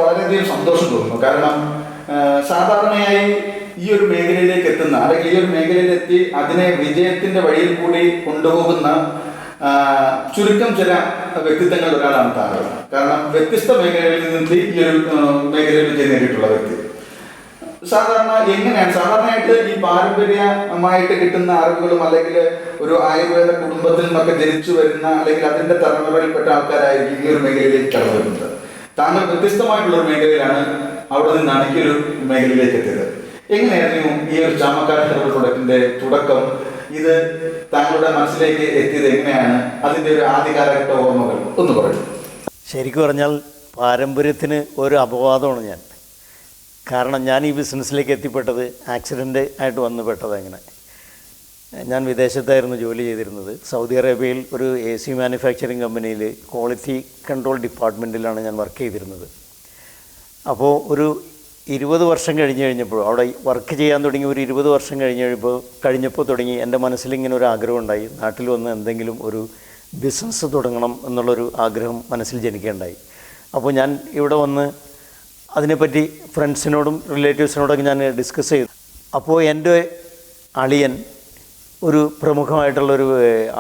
വളരെയധികം സന്തോഷം തോന്നുന്നു. കാരണം സാധാരണയായി ഈ ഒരു മേഖലയിലേക്ക് എത്തുന്ന അല്ലെങ്കിൽ ഈ ഒരു മേഖലയിലെത്തി അതിനെ വിജയത്തിന്റെ വഴിയിൽ കൂടി കൊണ്ടുപോകുന്ന ചുരുക്കം ചില വ്യക്തിത്വങ്ങൾ ഒരാളാണ് താങ്കൾ. കാരണം വ്യത്യസ്ത മേഖലകളിൽ നിന്ന് ഈ ഒരു മേഖലയിൽ വിജയം നേടിയിട്ടുള്ള വ്യക്തി. സാധാരണയായിട്ട് ഈ പാരമ്പര്യമായിട്ട് കിട്ടുന്ന അറിവുകളും അല്ലെങ്കിൽ ഒരു ആയുർവേദ കുടുംബത്തിൽ നിന്നൊക്കെ ജനിച്ചു വരുന്ന അല്ലെങ്കിൽ അതിന്റെ തലമുറയിൽപ്പെട്ട ആൾക്കാരായിരിക്കും ഈ ഒരു മേഖലയിലേക്ക് കടന്നു വരുന്നത്. താങ്കൾ വ്യത്യസ്തമായിട്ടുള്ള ഒരു മേഖലയിലാണ്, അവിടെ നിന്നാണ് ഈ ഒരു മേഖലയിലേക്ക് എത്തിയത്. എങ്ങനെയായിരുന്നു ഈ ഒരു ചാമക്കാട് ഹെർബൽ പ്രൊഡക്റ്റിന്റെ തുടക്കം? ഇത് താങ്കളുടെ മനസ്സിലേക്ക് എത്തിയത് എങ്ങനെയാണ്? അതിന്റെ ഒരു ആദ്യകാലഘട്ട ഓർമ്മകൾ ഒന്ന് പറയും. ശരിക്കും പറഞ്ഞാൽ പാരമ്പര്യത്തിന് ഒരു അപവാദമാണ് ഞാൻ. കാരണം ഞാൻ ഈ ബിസിനസ്സിലേക്ക് എത്തിപ്പെട്ടത് ആക്സിഡൻ്റ് ആയിട്ട് വന്നു പെട്ടത്. എങ്ങനെ ഞാൻ വിദേശത്തായിരുന്നു ജോലി ചെയ്തിരുന്നത്. സൗദി അറേബ്യയിൽ ഒരു AC മാനുഫാക്ചറിങ് കമ്പനിയിൽ ക്വാളിറ്റി കൺട്രോൾ ഡിപ്പാർട്ട്മെൻറ്റിലാണ് ഞാൻ വർക്ക് ചെയ്തിരുന്നത്. അപ്പോൾ ഒരു 20 വർഷം കഴിഞ്ഞപ്പോൾ അവിടെ വർക്ക് ചെയ്യാൻ തുടങ്ങി. ഒരു 20 വർഷം കഴിഞ്ഞപ്പോൾ തുടങ്ങി എൻ്റെ മനസ്സിലിങ്ങനെ ഒരു ആഗ്രഹം ഉണ്ടായി. നാട്ടിൽ വന്ന് എന്തെങ്കിലും ഒരു ബിസിനസ് തുടങ്ങണം എന്നുള്ളൊരു ആഗ്രഹം മനസ്സിൽ ജനിക്കുകയുണ്ടായി. അപ്പോൾ ഞാൻ ഇവിടെ വന്ന് അതിനെപ്പറ്റി ഫ്രണ്ട്സിനോടും റിലേറ്റീവ്സിനോടൊക്കെ ഞാൻ ഡിസ്കസ് ചെയ്തു. അപ്പോൾ എൻ്റെ അളിയൻ ഒരു പ്രമുഖമായിട്ടുള്ളൊരു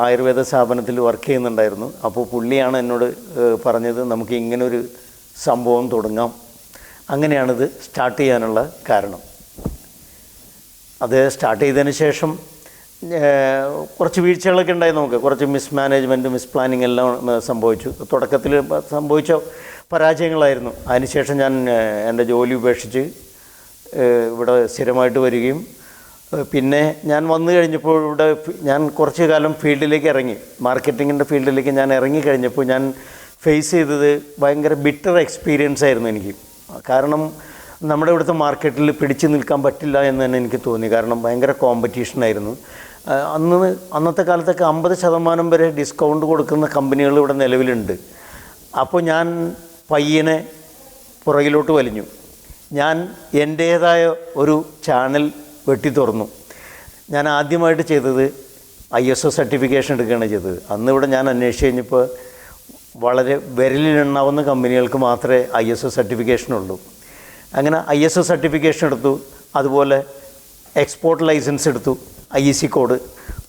ആയുർവേദ സ്ഥാപനത്തിൽ വർക്ക് ചെയ്യുന്നുണ്ടായിരുന്നു. അപ്പോൾ പുള്ളിയാണ് എന്നോട് പറഞ്ഞത് നമുക്ക് ഇങ്ങനൊരു സംഭവം തുടങ്ങാം. അങ്ങനെയാണിത് സ്റ്റാർട്ട് ചെയ്യാനുള്ള കാരണം. അത് സ്റ്റാർട്ട് ചെയ്തതിന് ശേഷം കുറച്ച് വീഴ്ചകളൊക്കെ ഉണ്ടായി. നമുക്ക് കുറച്ച് മിസ്മാനേജ്മെൻറ്റ്, മിസ്പ്ലാനിങ് എല്ലാം സംഭവിച്ചു. തുടക്കത്തിൽ സംഭവിച്ച പരാജയങ്ങളായിരുന്നു. അതിനുശേഷം ഞാൻ എൻ്റെ ജോലി ഉപേക്ഷിച്ച് ഇവിടെ സ്ഥിരമായിട്ട് വരികയും പിന്നെ ഞാൻ വന്നു കഴിഞ്ഞപ്പോൾ ഇവിടെ ഞാൻ കുറച്ച് കാലം ഫീൽഡിലേക്ക് ഇറങ്ങി, മാർക്കറ്റിങ്ങിൻ്റെ ഫീൽഡിലേക്ക് ഞാൻ ഇറങ്ങിക്കഴിഞ്ഞപ്പോൾ ഞാൻ ഫേസ് ചെയ്തത് ഭയങ്കര ബിറ്റർ എക്സ്പീരിയൻസ് ആയിരുന്നു എനിക്ക്. കാരണം നമ്മുടെ ഇവിടുത്തെ മാർക്കറ്റിൽ പിടിച്ചു നിൽക്കാൻ പറ്റില്ല എന്ന് തന്നെ എനിക്ക് തോന്നി. കാരണം ഭയങ്കര കോമ്പറ്റീഷനായിരുന്നു. അന്നത്തെ കാലത്തൊക്കെ 50% വരെ ഡിസ്കൗണ്ട് കൊടുക്കുന്ന കമ്പനികൾ ഇവിടെ നിലവിലുണ്ട്. അപ്പോൾ ഞാൻ പയ്യനെ പുറകിലോട്ട് വലിഞ്ഞു. ഞാൻ എൻ്റേതായ ഒരു ചാനൽ വെട്ടി തുറന്നു. ഞാൻ ആദ്യമായിട്ട് ചെയ്തത് ISO സർട്ടിഫിക്കേഷൻ എടുക്കുകയാണ് ചെയ്തത്. അന്ന് ഇവിടെ ഞാൻ അന്വേഷിച്ച് കഴിഞ്ഞപ്പോൾ വളരെ വിരലിലെണ്ണാവുന്ന കമ്പനികൾക്ക് മാത്രമേ ISO സർട്ടിഫിക്കേഷനുള്ളൂ. അങ്ങനെ ISO സർട്ടിഫിക്കേഷൻ എടുത്തു. അതുപോലെ എക്സ്പോർട്ട് ലൈസൻസ് എടുത്തു, IEC കോഡ്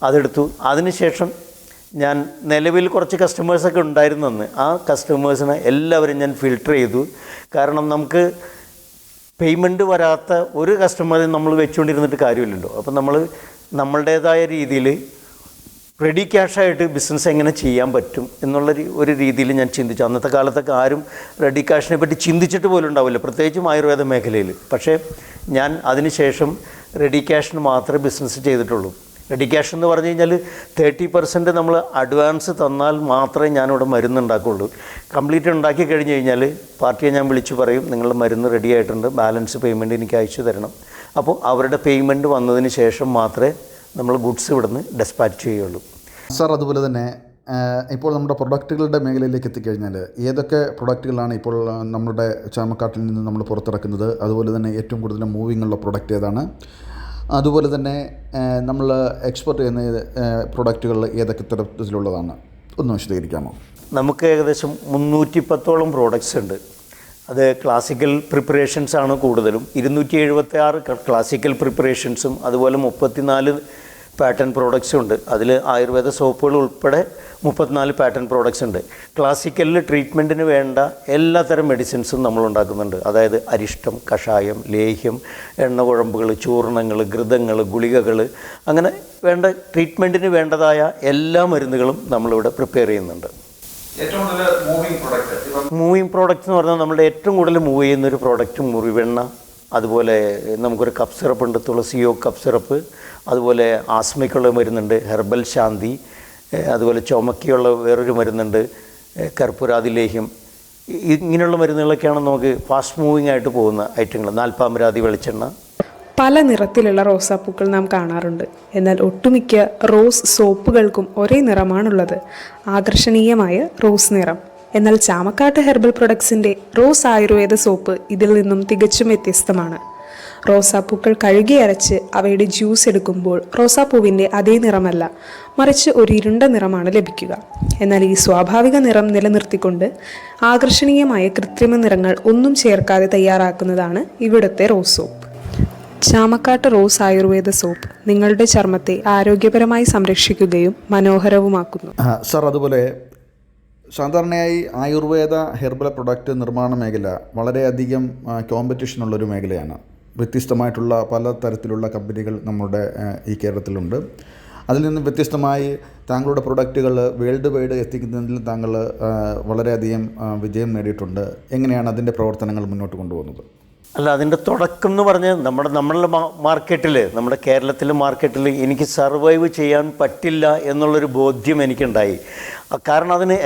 അതെടുത്തു. അതിനുശേഷം ഞാൻ നിലവിൽ കുറച്ച് കസ്റ്റമേഴ്സൊക്കെ ഉണ്ടായിരുന്നെന്ന് ആ കസ്റ്റമേഴ്സിനെ എല്ലാവരും ഞാൻ ഫിൽട്ടർ ചെയ്തു. കാരണം നമുക്ക് പേയ്മെൻറ്റ് വരാത്ത ഒരു കസ്റ്റമറിന് നമ്മൾ വെച്ചുകൊണ്ടിരുന്നിട്ട് കാര്യമില്ലല്ലോ. അപ്പോൾ നമ്മൾ നമ്മളുടേതായ രീതിയിൽ റെഡി ക്യാഷായിട്ട് ബിസിനസ് എങ്ങനെ ചെയ്യാൻ പറ്റും എന്നുള്ള ഒരു രീതിയിൽ ഞാൻ ചിന്തിച്ചു. അന്നത്തെ കാലത്തൊക്കെ ആരും റെഡി ക്യാഷിനെ പറ്റി ചിന്തിച്ചിട്ട് പോലും ഉണ്ടാവില്ല, പ്രത്യേകിച്ചും ആയുർവേദ മേഖലയിൽ. പക്ഷേ ഞാൻ അതിനുശേഷം റെഡി ക്യാഷിന് മാത്രമേ ബിസിനസ് ചെയ്തിട്ടുള്ളൂ. റെഡി ക്യാഷ് എന്ന് പറഞ്ഞു കഴിഞ്ഞാൽ 30% നമ്മൾ അഡ്വാൻസ് തന്നാൽ മാത്രമേ ഞാനിവിടെ മരുന്ന് ഉണ്ടാക്കുകയുള്ളൂ. കംപ്ലീറ്റ് ഉണ്ടാക്കി കഴിഞ്ഞ് കഴിഞ്ഞാൽ പാർട്ടിയെ ഞാൻ വിളിച്ചു പറയും, നിങ്ങളുടെ മരുന്ന് റെഡി ആയിട്ടുണ്ട്, ബാലൻസ് പേയ്മെൻറ്റ് എനിക്ക് അയച്ചു തരണം. അപ്പോൾ അവരുടെ പേയ്മെൻറ്റ് വന്നതിന് ശേഷം മാത്രമേ നമ്മൾ ഗുഡ്സ് ഇവിടുന്ന് ഡെസ്പാച്ച് ചെയ്യുള്ളൂ. സാർ, അതുപോലെ തന്നെ ഇപ്പോൾ നമ്മുടെ പ്രൊഡക്റ്റുകളുടെ മേഖലയിലേക്ക് എത്തിക്കഴിഞ്ഞാൽ ഏതൊക്കെ പ്രൊഡക്റ്റുകളാണ് ഇപ്പോൾ നമ്മുടെ ചാമക്കാട്ടിൽ നിന്ന് നമ്മൾ പുറത്തിറക്കുന്നത്? അതുപോലെ തന്നെ ഏറ്റവും കൂടുതൽ മൂവിങ് ഉള്ള പ്രൊഡക്റ്റ് ഏതാണ്? അതുപോലെ തന്നെ നമ്മൾ എക്സ്പോർട്ട് ചെയ്യുന്ന പ്രൊഡക്റ്റുകൾ ഏതൊക്കെ തരത്തിലുള്ളതാണ്? ഒന്ന് വിശദീകരിക്കാമോ? നമുക്ക് ഏകദേശം 310ഓളം പ്രോഡക്റ്റ്സ് ഉണ്ട്. അത് ക്ലാസിക്കൽ പ്രിപ്പറേഷൻസാണ് കൂടുതലും. 276 ക്ലാസിക്കൽ പ്രിപ്പറേഷൻസും അതുപോലെ 34 പാറ്റേൺ പ്രോഡക്റ്റ്സും ഉണ്ട്. അതിൽ ആയുർവേദ സോപ്പുകൾ ഉൾപ്പെടെ 34 പാറ്റേൺ പ്രോഡക്റ്റ്സ് ഉണ്ട്. ക്ലാസിക്കലിൽ ട്രീറ്റ്മെൻറ്റിന് വേണ്ട എല്ലാത്തരം മെഡിസിൻസും നമ്മൾ ഉണ്ടാക്കുന്നുണ്ട്. അതായത് അരിഷ്ടം, കഷായം, ലേഹ്യം, എണ്ണ കുഴമ്പുകൾ, ചൂർണങ്ങൾ, ഘൃതങ്ങൾ, ഗുളികകൾ, അങ്ങനെ വേണ്ട ട്രീറ്റ്മെൻറ്റിന് വേണ്ടതായ എല്ലാ മരുന്നുകളും നമ്മളിവിടെ പ്രിപ്പയർ ചെയ്യുന്നുണ്ട്. മൂവിങ് പ്രോഡക്റ്റ് എന്ന് പറഞ്ഞാൽ നമ്മുടെ ഏറ്റവും കൂടുതൽ മൂവ് ചെയ്യുന്നൊരു പ്രോഡക്റ്റ് മുറിവെണ്ണ, അതുപോലെ നമുക്കൊരു കപ്പ് സിറപ്പ് ഉണ്ട്, തുളസിയോ കപ്പ് സിറപ്പ്, അതുപോലെ ആസ്മയ്ക്കുള്ള മരുന്നുണ്ട് ഹെർബൽ ശാന്തി, അതുപോലെ ചുമക്കിയുള്ള വേറൊരു മരുന്നുണ്ട് കർപ്പൂരാതി ലേഹ്യം. ഇങ്ങനെയുള്ള മരുന്നുകളൊക്കെയാണ് നമുക്ക് ഫാസ്റ്റ് മൂവിങ് ആയിട്ട് പോകുന്ന ഐറ്റങ്ങൾ. നാൽപ്പാമരാതി വെളിച്ചെണ്ണ. പല നിറത്തിലുള്ള റോസാപ്പൂക്കൾ നാം കാണാറുണ്ട്. എന്നാൽ ഒട്ടുമിക്ക റോസ് സോപ്പുകൾക്കും ഒരേ നിറമാണുള്ളത്, ആകർഷണീയമായ റോസ് നിറം. എന്നാൽ Chamakkat herbal പ്രൊഡക്ട്സിൻ്റെ rose Ayurveda soap ഇതിൽ നിന്നും തികച്ചും വ്യത്യസ്തമാണ്. റോസാപ്പൂക്കൾ കഴുകി അരച്ച് അവയുടെ ജ്യൂസ് എടുക്കുമ്പോൾ റോസാപ്പൂവിൻ്റെ അതേ നിറമല്ല, മറിച്ച് ഒരു ഇരുണ്ട നിറമാണ് ലഭിക്കുക. എന്നാൽ ഈ സ്വാഭാവിക നിറം നിലനിർത്തിക്കൊണ്ട് ആകർഷണീയമായ കൃത്രിമ നിറങ്ങൾ ഒന്നും ചേർക്കാതെ തയ്യാറാക്കുന്നതാണ് ഇവിടുത്തെ rose soap. Chamakkat rose Ayurveda soap നിങ്ങളുടെ ചർമ്മത്തെ ആരോഗ്യപരമായി സംരക്ഷിക്കുകയും മനോഹരവുമാക്കുന്നു. സാർ, അതുപോലെ സാധാരണയായി ആയുർവേദ ഹെർബൽ പ്രൊഡക്റ്റ് നിർമ്മാണ മേഖല വളരെയധികം കോമ്പറ്റീഷനുള്ളൊരു മേഖലയാണ്. വ്യത്യസ്തമായിട്ടുള്ള പല തരത്തിലുള്ള കമ്പനികൾ നമ്മുടെ ഈ കേരളത്തിലുണ്ട്. അതിൽ നിന്നും വ്യത്യസ്തമായി താങ്കളുടെ പ്രൊഡക്റ്റുകൾ വേൾഡ് വൈഡ് എത്തിക്കുന്നതിൽ താങ്കൾ വളരെയധികം വിജയം നേടിയിട്ടുണ്ട്. എങ്ങനെയാണ് അതിൻ്റെ പ്രവർത്തനങ്ങൾ മുന്നോട്ട് കൊണ്ടുപോകുന്നത്? അല്ല, അതിൻ്റെ തുടക്കം എന്ന് പറഞ്ഞാൽ നമ്മളുടെ മാർക്കറ്റിൽ, നമ്മുടെ കേരളത്തിലെ മാർക്കറ്റിൽ എനിക്ക് സർവൈവ് ചെയ്യാൻ പറ്റില്ല എന്നുള്ളൊരു ബോധ്യം എനിക്കുണ്ടായി. കാരണം അതിന്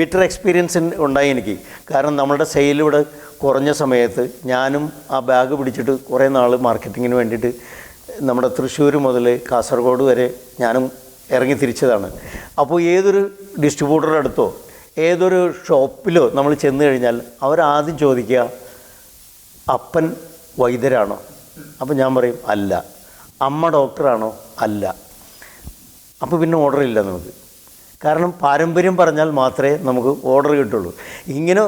ബിറ്റർ എക്സ്പീരിയൻസ് ഉണ്ടായി എനിക്ക്. കാരണം നമ്മളുടെ സെയിൽ ഇവിടെ കുറഞ്ഞ സമയത്ത് ഞാനും ആ ബാഗ് പിടിച്ചിട്ട് കുറേ നാൾ മാർക്കറ്റിങ്ങിന് വേണ്ടിയിട്ട് നമ്മുടെ തൃശ്ശൂർ മുതൽ കാസർഗോഡ് വരെ ഞാനും ഇറങ്ങി തിരിച്ചതാണ്. അപ്പോൾ ഏതൊരു ഡിസ്ട്രിബ്യൂട്ടറുടെ അടുത്തോ ഏതൊരു ഷോപ്പിലോ നമ്മൾ ചെന്ന് കഴിഞ്ഞാൽ അവരാദ്യം ചോദിക്കുക, അപ്പൻ വൈദ്യരാണോ? അപ്പോൾ ഞാൻ പറയും അല്ല. അമ്മ ഡോക്ടറാണോ? അല്ല. അപ്പോൾ പിന്നെ ഓർഡർ ഇല്ല നമുക്ക്. കാരണം പാരമ്പര്യം പറഞ്ഞാൽ മാത്രമേ നമുക്ക് ഓർഡർ കിട്ടുള്ളൂ. ഇങ്ങനെ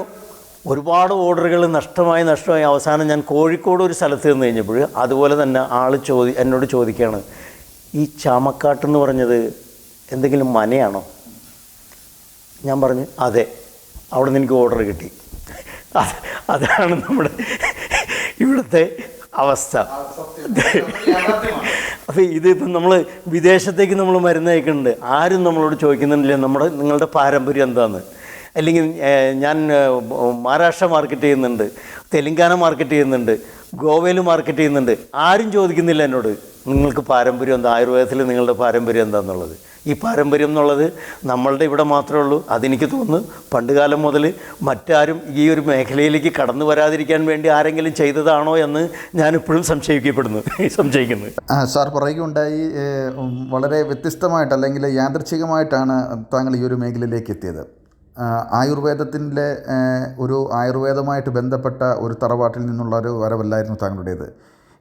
ഒരുപാട് ഓർഡറുകൾ നഷ്ടമായി അവസാനം ഞാൻ കോഴിക്കോട് ഒരു സ്ഥലത്ത് നിന്ന് കഴിഞ്ഞപ്പോൾ അതുപോലെ തന്നെ എന്നോട് ചോദിക്കുകയാണ്, ഈ ചാമക്കാട്ടെന്ന് പറഞ്ഞത് എന്തെങ്കിലും മനയാണോ? ഞാൻ പറഞ്ഞു അതെ. അവിടെ നിന്ന് എനിക്ക് ഓർഡർ കിട്ടി. അതാണ് നമ്മുടെ ഇവിടുത്തെ അവസ്ഥ. അപ്പോൾ ഇതിപ്പം നമ്മൾ വിദേശത്തേക്ക് നമ്മൾ മരുന്ന് അയക്കുന്നുണ്ട്, ആരും നമ്മളോട് ചോദിക്കുന്നുണ്ടില്ല നിങ്ങളുടെ പാരമ്പര്യം എന്താണെന്ന്. അല്ലെങ്കിൽ ഞാൻ മഹാരാഷ്ട്ര മാർക്കറ്റ് ചെയ്യുന്നുണ്ട്, തെലുങ്കാന മാർക്കറ്റ് ചെയ്യുന്നുണ്ട്, ഗോവയിൽ മാർക്കറ്റ് ചെയ്യുന്നുണ്ട്, ആരും ചോദിക്കുന്നില്ല എന്നോട് നിങ്ങൾക്ക് പാരമ്പര്യം എന്താ, ആയുർവേദത്തിൽ നിങ്ങളുടെ പാരമ്പര്യം എന്താണെന്നുള്ളത്. ഈ പാരമ്പര്യം എന്നുള്ളത് നമ്മളുടെ ഇവിടെ മാത്രമേ ഉള്ളൂ. അതെനിക്ക് തോന്നുന്നു പണ്ടുകാലം മുതൽ മറ്റാരും ഈ ഒരു മേഖലയിലേക്ക് കടന്നു വരാതിരിക്കാൻ വേണ്ടി ആരെങ്കിലും ചെയ്തതാണോ എന്ന് ഞാനിപ്പോഴും സംശയിക്കുന്നു. സാർ പറയുകയുണ്ടായി, വളരെ വ്യത്യസ്തമായിട്ട് അല്ലെങ്കിൽ യാദൃച്ഛികമായിട്ടാണ് താങ്കൾ ഈ ഒരു മേഖലയിലേക്ക് എത്തിയത്. ആയുർവേദത്തിൻ്റെ ആയുർവേദമായിട്ട് ബന്ധപ്പെട്ട ഒരു തറവാട്ടിൽ നിന്നുള്ള ഒരു വരവല്ലായിരുന്നു താങ്കളുടേത്.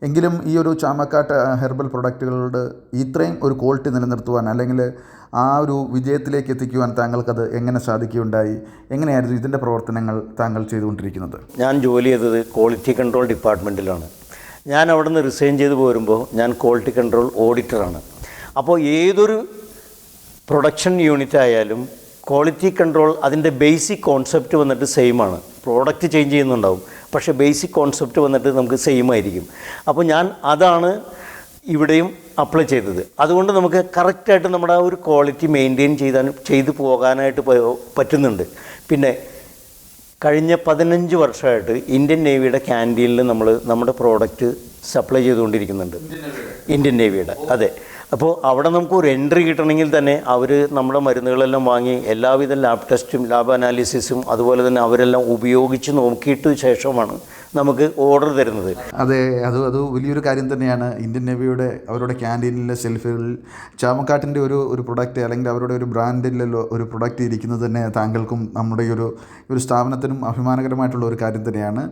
എങ്കിലും ഈ ഒരു ചാമക്കാട്ട് ഹെർബൽ പ്രൊഡക്റ്റുകളോട് ഇത്രയും ഒരു ക്വാളിറ്റി നിലനിർത്തുവാൻ അല്ലെങ്കിൽ ആ ഒരു വിജയത്തിലേക്ക് എത്തിക്കുവാൻ താങ്കൾക്കത് എങ്ങനെ സാധിക്കുകയുണ്ടായി? എങ്ങനെയായിരുന്നു ഇതിൻ്റെ പ്രവർത്തനങ്ങൾ താങ്കൾ ചെയ്തുകൊണ്ടിരിക്കുന്നത്? ഞാൻ ജോലി ചെയ്തത് ക്വാളിറ്റി കൺട്രോൾ ഡിപ്പാർട്ട്മെൻറ്റിലാണ്. ഞാൻ അവിടെ നിന്ന് റിസൈൻ ചെയ്ത് പോരുമ്പോൾ ഞാൻ ക്വാളിറ്റി കൺട്രോൾ ഓഡിറ്ററാണ്. അപ്പോൾ ഏതൊരു പ്രൊഡക്ഷൻ യൂണിറ്റ് ആയാലും ക്വാളിറ്റി കൺട്രോൾ അതിൻ്റെ ബേസിക് കോൺസെപ്റ്റ് വന്നിട്ട് സെയിമാണ്. പ്രോഡക്റ്റ് ചേഞ്ച് ചെയ്യുന്നുണ്ടാവും, പക്ഷേ ബേസിക് കോൺസെപ്റ്റ് വന്നിട്ട് നമുക്ക് സെയിം ആയിരിക്കും. അപ്പോൾ ഞാൻ അതാണ് ഇവിടെയും അപ്ലൈ ചെയ്തത്. അതുകൊണ്ട് നമുക്ക് കറക്റ്റായിട്ട് നമ്മുടെ ആ ഒരു ക്വാളിറ്റി മെയിൻറ്റെയിൻ ചെയ്തു പോകാനായിട്ട് പറ്റുന്നുണ്ട്. പിന്നെ കഴിഞ്ഞ 15 വർഷമായിട്ട് ഇന്ത്യൻ നേവിയുടെ ക്യാൻറ്റീനിൽ നമ്മുടെ പ്രോഡക്റ്റ് സപ്ലൈ ചെയ്തുകൊണ്ടിരിക്കുന്നുണ്ട്. ഇന്ത്യൻ നേവിയുടെ, അതെ. അപ്പോൾ അവിടെ നമുക്കൊരു എൻട്രി കിട്ടണമെങ്കിൽ തന്നെ അവർ നമ്മുടെ മരുന്നുകളെല്ലാം വാങ്ങി എല്ലാവിധ ലാബ് ടെസ്റ്റും ലാബ് അനാലിസിസും അതുപോലെ തന്നെ അവരെല്ലാം ഉപയോഗിച്ച് നോക്കിയിട്ട് ശേഷമാണ് നമുക്ക് ഓർഡർ തരുന്നത്. അതെ, അത് വലിയൊരു കാര്യം തന്നെയാണ്. ഇന്ത്യൻ നേവിയുടെ അവരുടെ ക്യാൻറ്റീനിലെ ഷെൽഫുകളിൽ ചാമക്കാട്ടിൻ്റെ ഒരു പ്രൊഡക്റ്റ് അല്ലെങ്കിൽ അവരുടെ ഒരു ബ്രാൻഡിലെ ഒരു പ്രൊഡക്റ്റ് ഇരിക്കുന്നത് തന്നെ താങ്കൾക്കും നമ്മുടെ ഒരു സ്ഥാപനത്തിനും അഭിമാനകരമായിട്ടുള്ള ഒരു കാര്യം തന്നെയാണ്.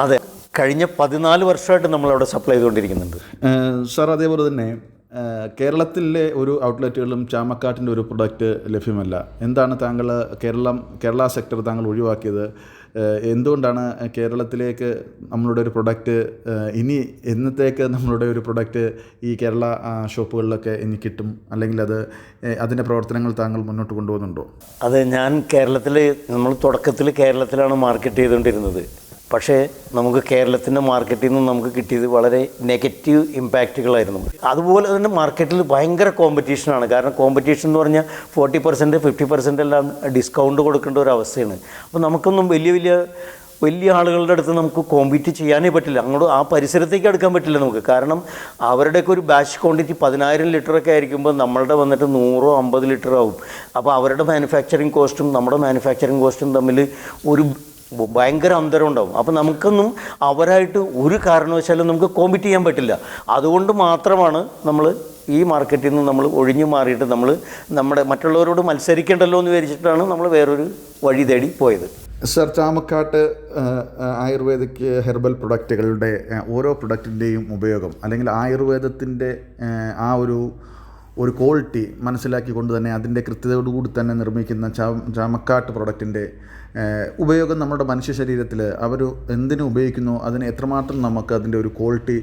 അതെ, കഴിഞ്ഞ 14 വർഷമായിട്ട് നമ്മളവിടെ സപ്ലൈ ചെയ്തുകൊണ്ടിരിക്കുന്നുണ്ട്. സാർ, അതേപോലെ തന്നെ കേരളത്തിലെ ഒരു ഔട്ട്ലെറ്റുകളിലും ചാമക്കാട്ടിൻ്റെ ഒരു പ്രൊഡക്റ്റ് ലഭ്യമല്ല. എന്താണ് കേരള സെക്ടർ താങ്കൾ ഒഴിവാക്കിയത്? എന്തുകൊണ്ടാണ് കേരളത്തിലേക്ക് നമ്മളുടെ ഒരു പ്രൊഡക്റ്റ് ഇനി എന്നത്തേക്ക് നമ്മളുടെ ഒരു പ്രൊഡക്റ്റ് ഈ കേരള ഷോപ്പുകളിലൊക്കെ ഇനി കിട്ടും, അല്ലെങ്കിൽ അതിൻ്റെ പ്രവർത്തനങ്ങൾ താങ്കൾ മുന്നോട്ട് കൊണ്ടുപോകുന്നുണ്ടോ? അത് നമ്മൾ തുടക്കത്തിൽ കേരളത്തിലാണ് മാർക്കറ്റ് ചെയ്തുകൊണ്ടിരുന്നത്. പക്ഷേ നമുക്ക് കേരളത്തിൻ്റെ മാർക്കറ്റിൽ നിന്ന് നമുക്ക് കിട്ടിയത് വളരെ നെഗറ്റീവ് ഇമ്പാക്റ്റുകളായിരുന്നു. അതുപോലെ തന്നെ മാർക്കറ്റിൽ ഭയങ്കര കോമ്പറ്റീഷനാണ്. കാരണം കോമ്പറ്റീഷൻ എന്ന് പറഞ്ഞാൽ 40%, 50% എല്ലാം ഡിസ്കൗണ്ട് കൊടുക്കേണ്ട ഒരു അവസ്ഥയാണ്. അപ്പോൾ നമുക്കൊന്നും വലിയ ആളുകളുടെ അടുത്ത് നമുക്ക് കോമ്പീറ്റ് ചെയ്യാനേ പറ്റില്ല. അങ്ങോട്ട് ആ പരിസരത്തേക്ക് അടുക്കാൻ പറ്റില്ല നമുക്ക്. കാരണം അവരുടെയൊക്കെ ഒരു ബാച്ച് ക്വാണ്ടിറ്റി 10,000 ലിറ്ററൊക്കെ ആയിരിക്കുമ്പോൾ നമ്മളുടെ വന്നിട്ട് 100-50 ലിറ്റർ ആവും. അപ്പോൾ അവരുടെ മാനുഫാക്ചറിങ് കോസ്റ്റും നമ്മുടെ മാനുഫാക്ചറിങ് കോസ്റ്റും തമ്മിൽ ഒരു ഭയങ്കര അന്തരം ഉണ്ടാവും. അപ്പോൾ നമുക്കൊന്നും അവരായിട്ട് ഒരു കാരണവശാലും നമുക്ക് കോമ്പീറ്റ് ചെയ്യാൻ പറ്റില്ല. അതുകൊണ്ട് മാത്രമാണ് നമ്മൾ ഈ മാർക്കറ്റിൽ നിന്ന് നമ്മൾ ഒഴിഞ്ഞു മാറിയിട്ട് നമ്മുടെ മറ്റുള്ളവരോട് മത്സരിക്കേണ്ടല്ലോ എന്ന് വിചാരിച്ചിട്ടാണ് നമ്മൾ വേറൊരു വഴി തേടി പോയത്. സർ, ചാമക്കാട്ട് ആയുർവേദിക് ഹെർബൽ പ്രൊഡക്റ്റുകളുടെ ഓരോ പ്രൊഡക്റ്റിൻ്റെയും ഉപയോഗം അല്ലെങ്കിൽ ആയുർവേദത്തിൻ്റെ ആ ഒരു ക്വാളിറ്റി മനസ്സിലാക്കിക്കൊണ്ട് തന്നെ അതിൻ്റെ കൃത്യതയോടുകൂടി തന്നെ നിർമ്മിക്കുന്ന ചാമക്കാട്ട് പ്രൊഡക്റ്റിൻ്റെ ഉപയോഗം നമ്മുടെ മനുഷ്യ ശരീരത്തിൽ അവർ എന്തിനു ഉപയോഗിക്കുന്നു, അതിന് എത്രമാത്രം നമുക്ക് അതിൻ്റെ ഒരു ക്വാളിറ്റി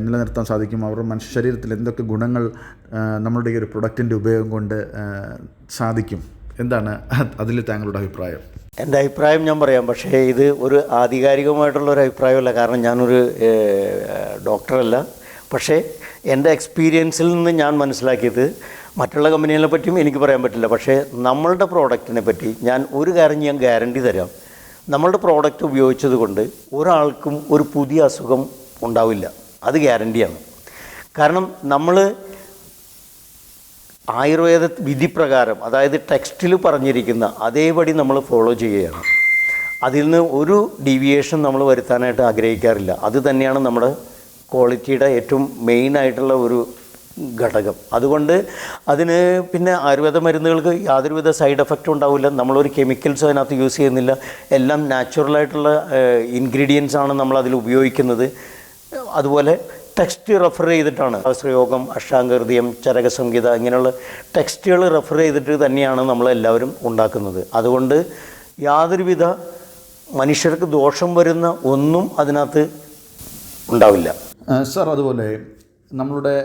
നിലനിർത്താൻ സാധിക്കും, അവരുടെ മനുഷ്യ ശരീരത്തിൽ എന്തൊക്കെ ഗുണങ്ങൾ നമ്മളുടെ ഈ ഒരു പ്രൊഡക്റ്റിൻ്റെ ഉപയോഗം കൊണ്ട് സാധിക്കും, എന്താണ് അതിൽ താങ്കളുടെ അഭിപ്രായം? എൻ്റെ അഭിപ്രായം ഞാൻ പറയാം, പക്ഷേ ഇത് ഒരു ആധികാരികമായിട്ടുള്ളൊരു അഭിപ്രായമല്ല. കാരണം ഞാനൊരു ഡോക്ടറല്ല. പക്ഷേ എൻ്റെ എക്സ്പീരിയൻസിൽ നിന്ന് ഞാൻ മനസ്സിലാക്കിയത്, മറ്റുള്ള കമ്പനികളെ പറ്റിയും എനിക്ക് പറയാൻ പറ്റില്ല, പക്ഷേ നമ്മളുടെ പ്രോഡക്റ്റിനെ പറ്റി ഞാൻ ഒരു കാര്യം ഞാൻ ഗ്യാരണ്ടി തരാം. നമ്മളുടെ പ്രോഡക്റ്റ് ഉപയോഗിച്ചത് കൊണ്ട് ഒരാൾക്കും ഒരു പുതിയ അസുഖം ഉണ്ടാവില്ല, അത് ഗ്യാരണ്ടിയാണ്. കാരണം നമ്മൾ ആയുർവേദ വിധി പ്രകാരം, അതായത് ടെക്സ്റ്റിൽ പറഞ്ഞിരിക്കുന്ന അതേപടി നമ്മൾ ഫോളോ ചെയ്യുകയാണ്. അതിൽ നിന്ന് ഒരു ഡീവിയേഷൻ നമ്മൾ വരുത്താനായിട്ട് ആഗ്രഹിക്കാറില്ല. അത് തന്നെയാണ് നമ്മുടെ ക്വാളിറ്റിയുടെ ഏറ്റവും മെയിനായിട്ടുള്ള ഒരു ഘടകം. അതുകൊണ്ട് അതിന് പിന്നെ ആയുർവേദ മരുന്നുകൾക്ക് യാതൊരുവിധ സൈഡ് എഫക്റ്റും ഉണ്ടാവില്ല. നമ്മളൊരു കെമിക്കൽസ് അതിനകത്ത് യൂസ് ചെയ്യുന്നില്ല. എല്ലാം നാച്ചുറലായിട്ടുള്ള ഇൻഗ്രീഡിയൻസ് ആണ് നമ്മളതിൽ ഉപയോഗിക്കുന്നത്. അതുപോലെ ടെക്സ്റ്റ് റെഫർ ചെയ്തിട്ടാണ് സഹസ്രയോഗം, അഷ്ടാംഗഹൃദയം, ചരകസംഹിത ഇങ്ങനെയുള്ള ടെക്സ്റ്റുകൾ റെഫർ ചെയ്തിട്ട് തന്നെയാണ് നമ്മളെല്ലാവരും ഉണ്ടാക്കുന്നത്. അതുകൊണ്ട് യാതൊരുവിധ മനുഷ്യർക്ക് ദോഷം വരുന്ന ഒന്നും അതിനകത്ത് ഉണ്ടാവില്ല. സർ, അതുപോലെ നമ്മളുടെ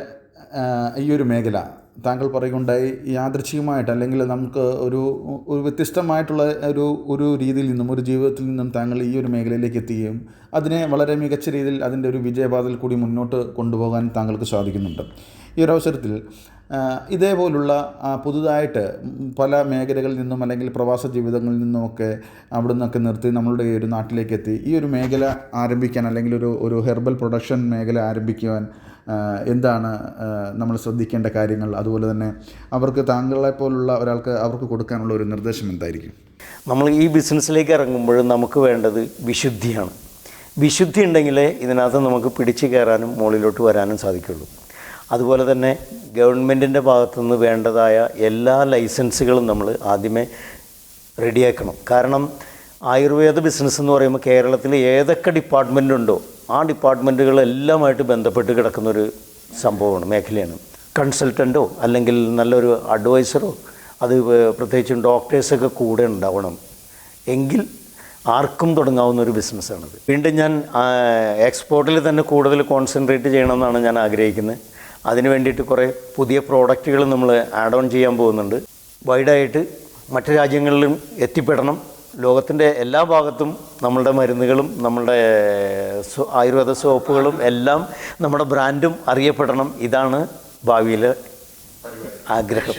ഈ ഒരു മേഖല താങ്കൾ പറയുകയുണ്ടായി, യാദൃച്ഛികമായിട്ട് അല്ലെങ്കിൽ നമുക്ക് ഒരു വ്യത്യസ്തമായിട്ടുള്ള ഒരു രീതിയിൽ നിന്നും ഒരു ജീവിതത്തിൽ നിന്നും താങ്കൾ ഈ ഒരു മേഖലയിലേക്ക് എത്തുകയും അതിനെ വളരെ മികച്ച രീതിയിൽ അതിൻ്റെ ഒരു വിജയപാതയിൽ കൂടി മുന്നോട്ട് കൊണ്ടുപോകാൻ താങ്കൾക്ക് സാധിക്കുന്നുണ്ട്. ഈ ഒരു അവസരത്തിൽ ഇതേപോലുള്ള പുതുതായിട്ട് പല മേഖലകളിൽ നിന്നും അല്ലെങ്കിൽ പ്രവാസ ജീവിതങ്ങളിൽ നിന്നുമൊക്കെ അവിടെ നിന്നൊക്കെ നിർത്തി നമ്മളുടെ ഈ ഒരു നാട്ടിലേക്ക് എത്തി ഈ ഒരു മേഖല ആരംഭിക്കാൻ അല്ലെങ്കിൽ ഒരു ഹെർബൽ പ്രൊഡക്ഷൻ മേഖല ആരംഭിക്കുവാൻ എന്താണ് നമ്മൾ ശ്രദ്ധിക്കേണ്ട കാര്യങ്ങൾ? അതുപോലെ തന്നെ അവർക്ക് താങ്കളെപ്പോലുള്ള ഒരാൾക്ക് അവർക്ക് കൊടുക്കാനുള്ള ഒരു നിർദ്ദേശം എന്തായിരിക്കും? നമ്മൾ ഈ ബിസിനസ്സിലേക്ക് ഇറങ്ങുമ്പോൾ നമുക്ക് വേണ്ടത് വിശുദ്ധിയാണ്. വിശുദ്ധി ഉണ്ടെങ്കിലേ ഇതിനകത്ത് നമുക്ക് പിടിച്ചു കയറാനും മുകളിലോട്ട് വരാനും സാധിക്കുള്ളൂ. അതുപോലെ തന്നെ ഗവൺമെൻറ്റിൻ്റെ ഭാഗത്തുനിന്ന് വേണ്ടതായ എല്ലാ ലൈസൻസുകളും നമ്മൾ ആദ്യമേ റെഡിയാക്കണം. കാരണം ആയുർവേദ ബിസിനസ് എന്ന് പറയുമ്പോൾ കേരളത്തിൽ ഏതൊക്കെ ഡിപ്പാർട്ട്മെൻ്റ് ഉണ്ടോ ആ ഡിപ്പാർട്ട്മെൻറ്റുകളെല്ലാമായിട്ട് ബന്ധപ്പെട്ട് കിടക്കുന്നൊരു സംഭവമാണ്, മേഖലയാണ്. കൺസൾട്ടൻറ്റോ അല്ലെങ്കിൽ നല്ലൊരു അഡ്വൈസറോ, അത് പ്രത്യേകിച്ചും ഡോക്ടേഴ്സൊക്കെ കൂടെ ഉണ്ടാവണം. എങ്കിൽ ആർക്കും തുടങ്ങാവുന്ന ഒരു ബിസിനസ്സാണത്. വീണ്ടും ഞാൻ എക്സ്പോർട്ടിൽ തന്നെ കൂടുതൽ കോൺസെൻട്രേറ്റ് ചെയ്യണമെന്നാണ് ഞാൻ ആഗ്രഹിക്കുന്നത്. അതിന് വേണ്ടിയിട്ട് കുറേ പുതിയ പ്രോഡക്റ്റുകൾ നമ്മൾ ആഡ് ഓൺ ചെയ്യാൻ പോകുന്നുണ്ട്. വൈഡായിട്ട് മറ്റ് രാജ്യങ്ങളിലും എത്തിപ്പെടണം. ലോകത്തിൻ്റെ എല്ലാ ഭാഗത്തും നമ്മളുടെ മരുന്നുകളും നമ്മളുടെ ആയുർവേദ സോപ്പുകളും എല്ലാം നമ്മുടെ ബ്രാൻഡും അറിയപ്പെടണം. ഇതാണ് ഭാവിയിലെ ആഗ്രഹം.